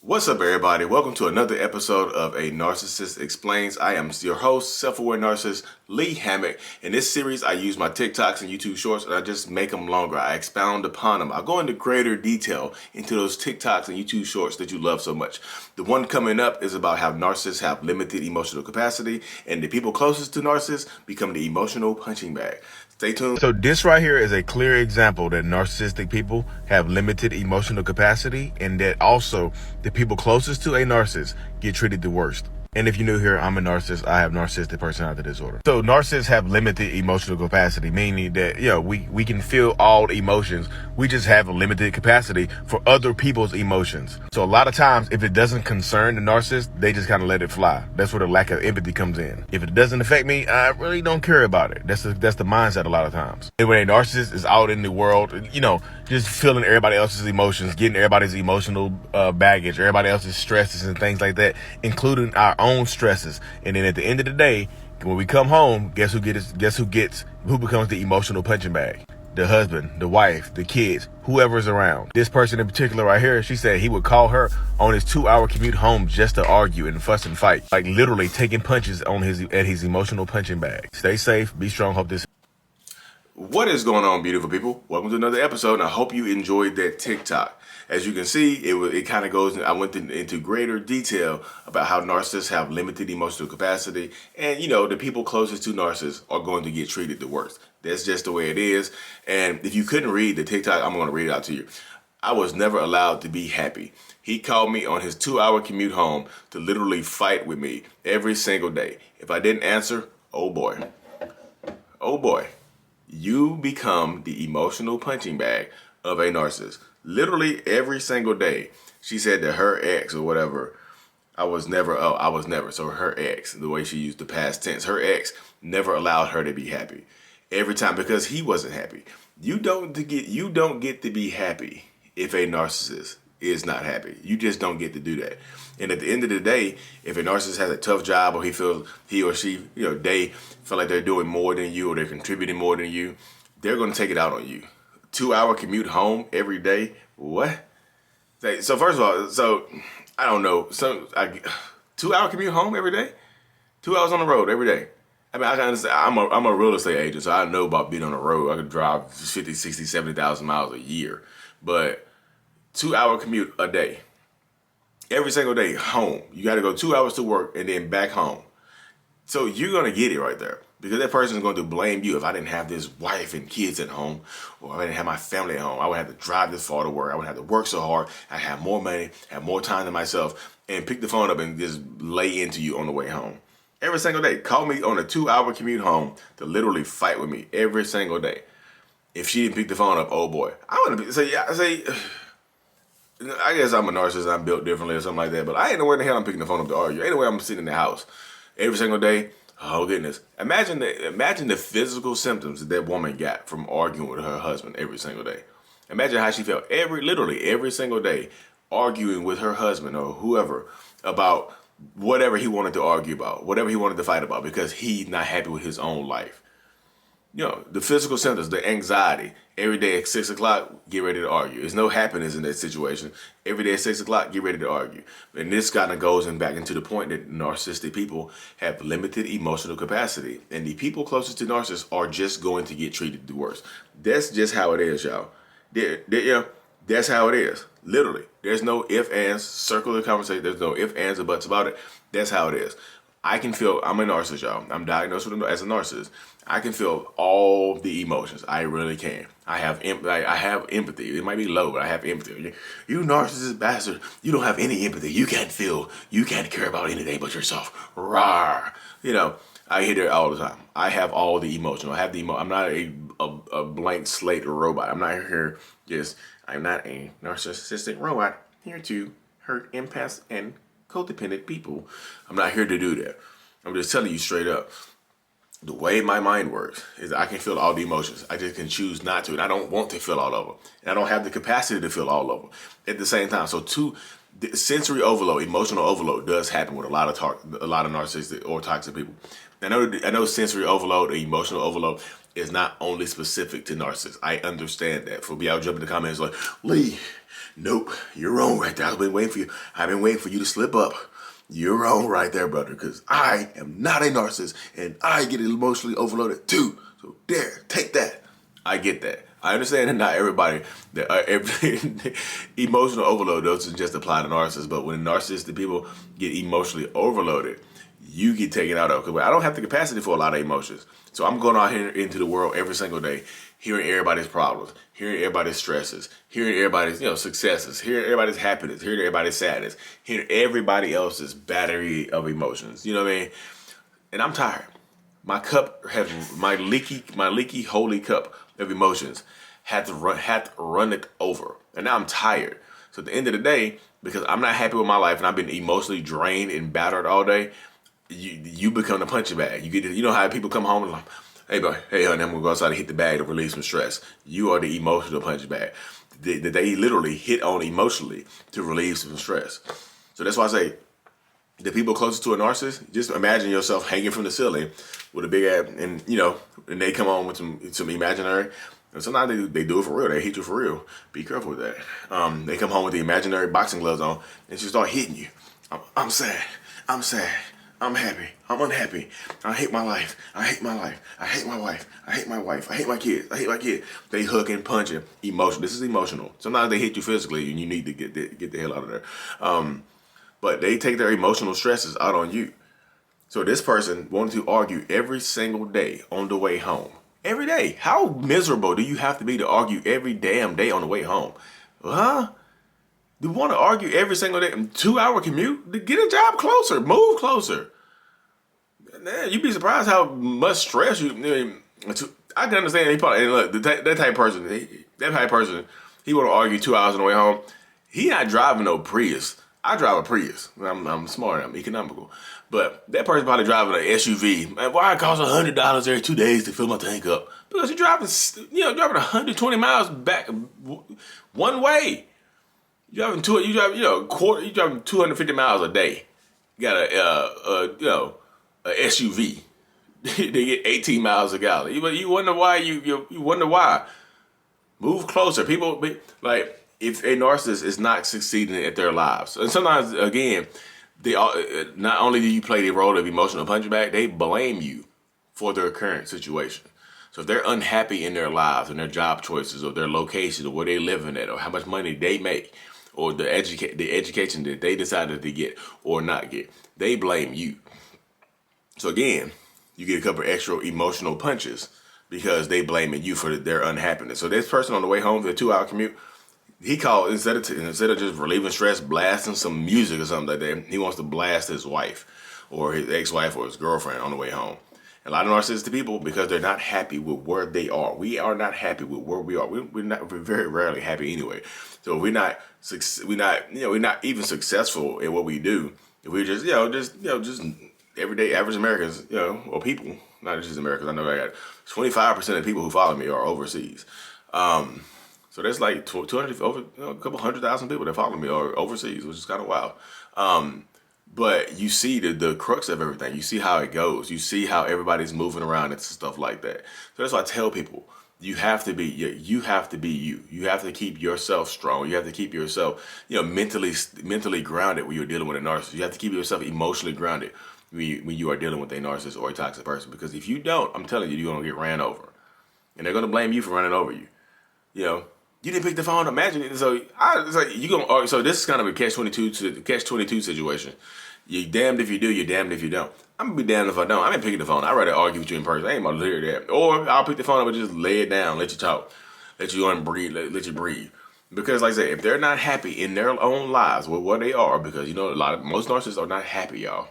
What's up, everybody? Welcome to another episode of A Narcissist Explains. I am your host, self-aware narcissist, Lee Hammock. In this series, I use my TikToks and YouTube Shorts, and I just make them longer. I expound upon them. I go into greater detail into those TikToks and YouTube Shorts that you love so much. The one coming up is about how narcissists have limited emotional capacity, and the people closest to narcissists become the emotional punching bag. Stay tuned. So this right here is a clear example that narcissistic people have limited emotional capacity, and that also the people closest to a narcissist get treated the worst. And if you're new here, I'm a narcissist. I have narcissistic personality disorder. So narcissists have limited emotional capacity, meaning that, we can feel all emotions. We just have a limited capacity for other people's emotions. So a lot of times, if it doesn't concern the narcissist, they just kind of let it fly. That's where the lack of empathy comes in. If it doesn't affect me, I really don't care about it. That's the mindset a lot of times. And when a narcissist is out in the world, just feeling everybody else's emotions, getting everybody's emotional baggage, everybody else's stresses and things like that, including our own stresses. And then at the end of the day, when we come home, who becomes the emotional punching bag? The husband, the wife, the kids, whoever's around. This person in particular right here, she said he would call her on his 2-hour commute home just to argue and fuss and fight. Like literally taking punches at his emotional punching bag. Stay safe, be strong, hope this. What is going on, beautiful people? Welcome to another episode, and I hope you enjoyed that TikTok. As you can see, it kind of goes, I went into greater detail about how narcissists have limited emotional capacity, and the people closest to narcissists are going to get treated the worst. That's just the way it is. And if you couldn't read the TikTok, I'm going to read it out to you. I was never allowed to be happy. He called me on his 2-hour commute home to literally fight with me every single day. If I didn't answer, oh boy, you become the emotional punching bag of a narcissist. Literally every single day. She said that her ex or whatever, I was never. So her ex, the way she used the past tense, her ex never allowed her to be happy. Every time, because he wasn't happy. You don't get to be happy if a narcissist is not happy. You just don't get to do that. And at the end of the day, if a narcissist has a tough job, or he or she, they feel like they're doing more than you, or they're contributing more than you, they're going to take it out on you. 2-hour commute home every day. What? So first of all, I don't know. 2-hour commute home every day? 2 hours on the road every day. I mean, I can understand. I'm a real estate agent, so I know about being on the road. I could drive 50, 60, 70,000 miles a year. But 2-hour commute a day. Every single day home. You got to go 2 hours to work and then back home. So you're going to get it right there. Because that person is going to blame you. If I didn't have this wife and kids at home, or if I didn't have my family at home, I would have to drive this far to work. I would have to work so hard. I'd have more money, have more time to myself, and pick the phone up and just lay into you on the way home. Every single day. Call me on a 2-hour commute home to literally fight with me every single day. If she didn't pick the phone up, oh boy. I guess I'm a narcissist. I'm built differently or something like that. But I ain't know where the hell I'm picking the phone up to argue. Ain't no way I'm sitting in the house every single day. Oh goodness! Imagine the physical symptoms that woman got from arguing with her husband every single day. Imagine how she felt literally every single day, arguing with her husband or whoever about whatever he wanted to argue about, whatever he wanted to fight about, because he's not happy with his own life. The physical symptoms, the anxiety. Every day at 6 o'clock, get ready to argue. There's no happiness in that situation. Every day at 6 o'clock, get ready to argue. And this kind of goes back into the point that narcissistic people have limited emotional capacity. And the people closest to narcissists are just going to get treated the worst. That's just how it is, y'all. That's how it is. Literally. There's no ifs, ands, circular conversation. There's no ifs, ands, or buts about it. That's how it is. I'm a narcissist, y'all. I'm diagnosed as a narcissist. I can feel all the emotions. I really can. I have empathy. It might be low, but I have empathy. You narcissist bastard. You don't have any empathy. You can't feel. You can't care about anything but yourself. Rawr. I hear that all the time. I have all the emotion. I'm not a blank slate robot. I'm not here I'm not a narcissistic robot here to hurt empaths and codependent people. I'm not here to do that. I'm just telling you straight up. The way my mind works is I can feel all the emotions. I just can choose not to, and I don't want to feel all of them. And I don't have the capacity to feel all of them at the same time. So sensory overload, emotional overload does happen with a lot of narcissistic or toxic people. I know sensory overload or emotional overload is not only specific to narcissists. I understand that. For me, I'll jump in the comments like, Lee, Nope, you're wrong right there. I've been waiting for you. I've been waiting for you to slip up. You're wrong right there, brother, because I am not a narcissist and I get emotionally overloaded too. So there, take that. I get that. I understand that not everybody, that emotional overload doesn't just apply to narcissists, but when narcissistic people get emotionally overloaded, you get taken out of. Because I don't have the capacity for a lot of emotions. So I'm going out here into the world every single day, hearing everybody's problems, hearing everybody's stresses, hearing everybody's successes, hearing everybody's happiness, hearing everybody's sadness, hearing everybody else's battery of emotions. You know what I mean? And I'm tired. My cup has my leaky holy cup of emotions had to run it over, and now I'm tired. So at the end of the day, because I'm not happy with my life and I've been emotionally drained and battered all day, you become the punching bag. You know how people come home and like, hey boy, hey honey, I'm gonna go outside and hit the bag to release some stress. You are the emotional punching bag. They literally hit on emotionally to relieve some stress. So that's why I say, the people closest to a narcissist, just imagine yourself hanging from the ceiling with a big ass, and and they come on with some imaginary. And sometimes they do it for real. They hit you for real. Be careful with that. They come home with the imaginary boxing gloves on and just start hitting you. I'm sad. I'm sad. I'm happy. I'm unhappy. I hate my life. I hate my life. I hate my wife. I hate my wife. I hate my kids. I hate my kid. They hook and punch and emotion. This is emotional. Sometimes they hit you physically and you need to get the hell out of there. But they take their emotional stresses out on you. So this person wanted to argue every single day on the way home. Every day. How miserable do you have to be to argue every damn day on the way home? Huh? You want to argue every single day? 2-hour commute? Get a job closer. Move closer. Man, you'd be surprised how much stress I can understand. He probably, and look, that type of person, he want to argue 2 hours on the way home. He not driving no Prius. I drive a Prius. I'm smart. I'm economical. But that person probably driving an SUV. Man, why it costs $100 every 2 days to fill my tank up? Because you're driving 120 miles back one way. You're driving 250 miles a day. You got a SUV. They get 18 miles a gallon. You wonder why. You wonder why. Move closer. People like. If a narcissist is not succeeding at their lives, and sometimes, again, not only do you play the role of emotional punching bag, they blame you for their current situation. So if they're unhappy in their lives and their job choices or their location or where they're living at or how much money they make or the education that they decided to get or not get, they blame you. So again, you get a couple of extra emotional punches because they blaming you for their unhappiness. So this person on the way home for a 2-hour commute, he called, instead of just relieving stress, blasting some music or something like that, he wants to blast his wife or his ex-wife or his girlfriend on the way home. A lot of narcissistic people, because they're not happy with where they are. We are not happy with where we are. We're very rarely happy anyway. So if we're not even successful in what we do, if we're just everyday average Americans, or people, not just Americans. I know I got 25% of people who follow me are overseas. So there's like 200, over a couple 100,000 people that follow me are overseas, which is kind of wild. But you see the crux of everything. You see how it goes. You see how everybody's moving around and stuff like that. So that's why I tell people, you have to be you. You have to keep yourself strong. You have to keep yourself, mentally grounded when you're dealing with a narcissist. You have to keep yourself emotionally grounded when you are dealing with a narcissist or a toxic person. Because if you don't, I'm telling you, you're gonna get ran over, and they're gonna blame you for running over you. You didn't pick the phone up. Imagine it. So it's like you gonna argue. So this is kind of a catch-22 situation. You damned if you do, you're damned if you don't. I'm gonna be damned if I don't. I ain't picking the phone. I'd rather argue with you in person. I ain't about to hear that. Or I'll pick the phone up and just lay it down, let you talk, let you unbreathe, let you breathe. Because like I said, if they're not happy in their own lives with what they are, because most narcissists are not happy, y'all.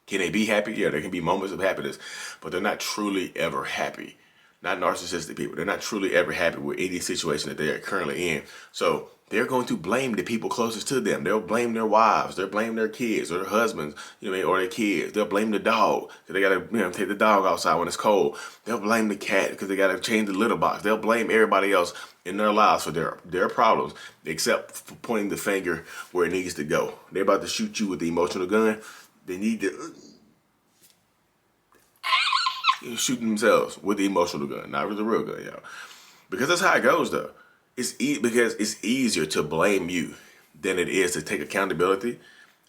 Can they be happy? Yeah, there can be moments of happiness, but they're not truly ever happy. Not narcissistic people. They're not truly ever happy with any situation that they are currently in. So they're going to blame the people closest to them. They'll blame their wives. They'll blame their kids or their husbands, or their kids. They'll blame the dog because they got to take the dog outside when it's cold. They'll blame the cat because they got to change the litter box. They'll blame everybody else in their lives for their problems, except for pointing the finger where it needs to go. They're about to shoot you with the emotional gun. They need to shoot themselves with the emotional gun, not with the real gun, y'all. Because that's how it goes, though. because it's easier to blame you than it is to take accountability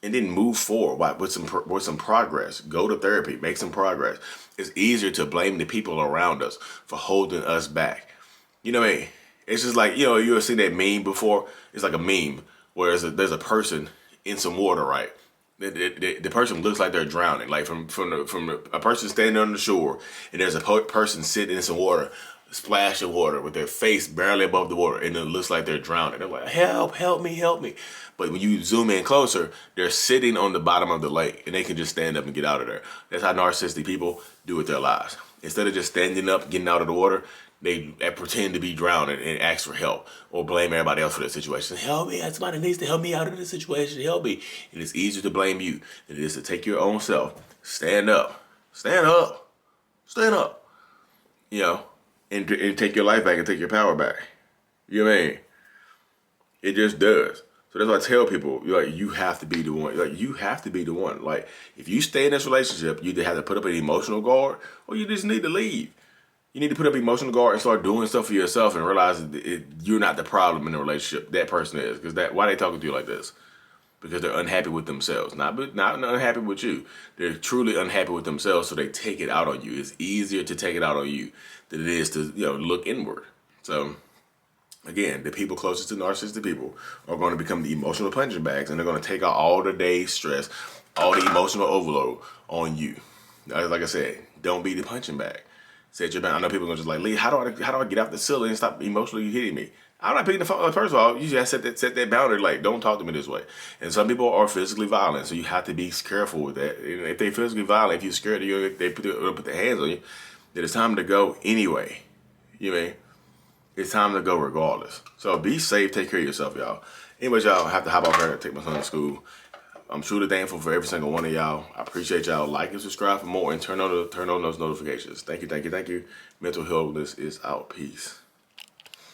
and then move forward with some progress. Go to therapy, make some progress. It's easier to blame the people around us for holding us back. You know what I mean? It's just like, you ever seen that meme before? It's like a meme where there's a person in some water, right? The person looks like they're drowning, like from a person standing on the shore, and there's a person sitting in some water, splash of water with their face barely above the water, and it looks like they're drowning. They're like, help me, help me. But when you zoom in closer, they're sitting on the bottom of the lake, and they can just stand up and get out of there. That's how narcissistic people do with their lives. Instead of just standing up, getting out of the water, they pretend to be drowning and ask for help or blame everybody else for their situation. Help me, somebody needs to help me out of this situation. Help me. And it's easier to blame you than it is to take your own self. Stand up. Stand up. Stand up. And take your life back and take your power back. You know what I mean? It just does. So that's why I tell people, you have to be the one. You have to be the one. Like, if you stay in this relationship, you either have to put up an emotional guard or you just need to leave. You need to put up an emotional guard and start doing stuff for yourself and realize you're not the problem in the relationship. That person is. Because why are they talking to you like this? Because they're unhappy with themselves. Not unhappy with you. They're truly unhappy with themselves, so they take it out on you. It's easier to take it out on you than it is to look inward. So, again, the people closest to narcissistic people are going to become the emotional punching bags, and they're going to take out all the day's stress, all the emotional overload on you. Like I said, don't be the punching bag. Set your boundary. I know people are going to just like, Lee, how do I get off the ceiling and stop emotionally hitting me? I'm not picking the phone. First of all, you just set that boundary. Like, don't talk to me this way. And some people are physically violent, so you have to be careful with that. If they're physically violent, if you're scared of you, they put their hands on you, then it's time to go anyway. You know what I mean? It's time to go regardless. So be safe. Take care of yourself, y'all. Anyways, y'all, I have to hop off here and take my son to school. I'm truly thankful for every single one of y'all. I appreciate y'all. Like and subscribe for more and turn on those notifications. Thank you. Mental Healness is out. Peace.